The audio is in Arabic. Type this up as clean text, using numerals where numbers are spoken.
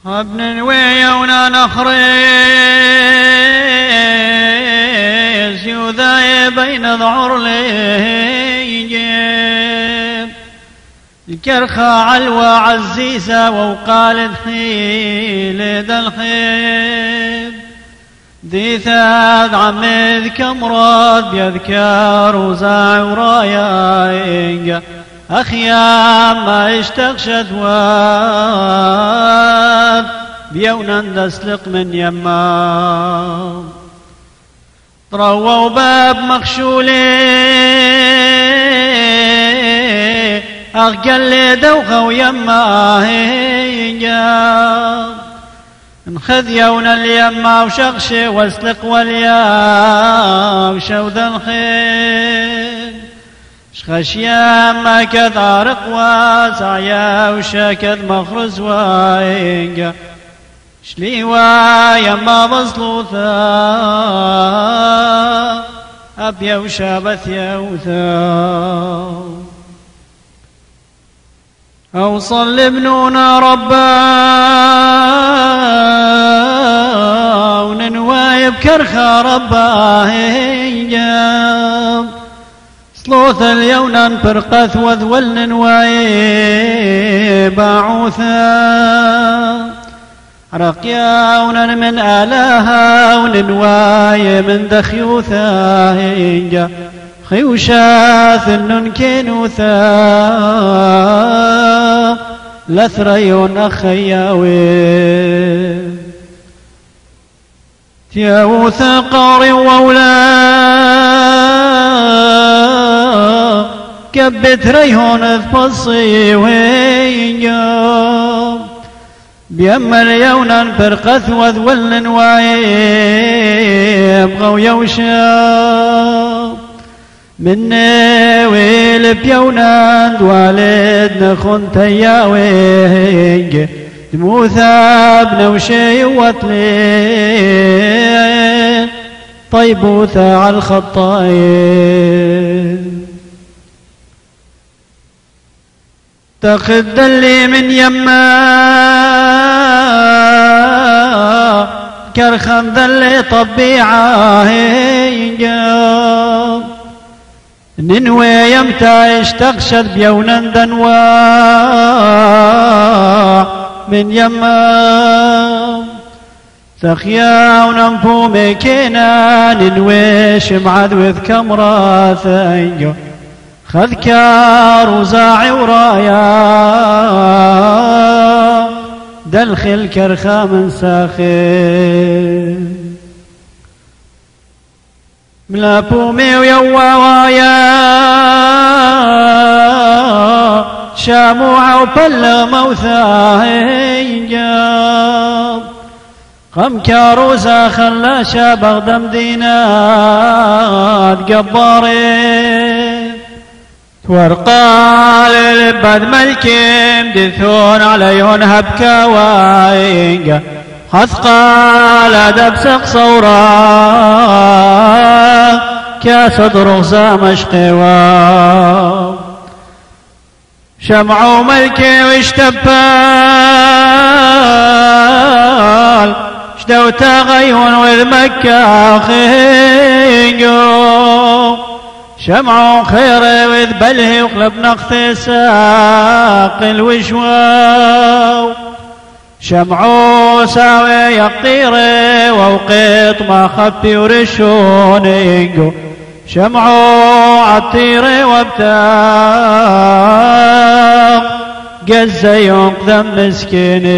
ابن ويونا نخريس يوذاي بين ضعر ليجيب الكرخة علوى عزيزة وقالت حيل ذا الخيب ذي ثاد عمد كمرات بيذكر وزاع ورايا أخيام ما اشتغشت واد بيونا دسلق من يمام طرووا باب مخشولي أغقل دوخة ويما هيجا انخذ يونا اليما وشغشي واسلق واليا وشوذ الخيل شخشيا ما كثارق واسعيا وشكذ مخرز واينجا شليوا يما بصلوثا أبيا وشابث يوثا أوصل ابننا ربا وننوايب كرخا ربا هيجا صلوث اليونا فرقث وذول ننوايب عوثا رقيا ونن من آلها وننوايب من دخيوثا هيجا خيوشاث ننكنوثا لثريون أخياوي تياوث قار وولا كبت ريهون ثبصي وينجا بيما اليونا فرقث وذولن وايبغوا يوشا مني ويل بيونا دوالد نخون تياوينج دموثا بنوشي وطلين طيبوثا على الخطاين تخد اللي من يما كرخن ذلي طبيعه هينجا ننوي يمتى اشتغشت بيونا دنوا من يما ثخيا وننفو مكينا ننوي شمعد وذ كمرا ثانجو خذ كار وزاعي ورايا دلخل كرخا من ساخن ملا بومي ويواوايا شاموع وبل موثاهينجا قم كاروزا خلا شابغ دم دينات قبارين ورقال البد ملكين دثون عليهن هبكا واينجا حثقال دبسق صورا كاسد رغزا مشقوا شمعوا ملكي واشتبال شدو تغيون وذ مكة خينجو شمعوا خير وذ بله وقلب نقث ساق الوشواو شمعوا ساوي يقطيري ووقيت ما خبي ورشونينجو شمعوا عطيري وابتاق قزي ينقذم مسكيني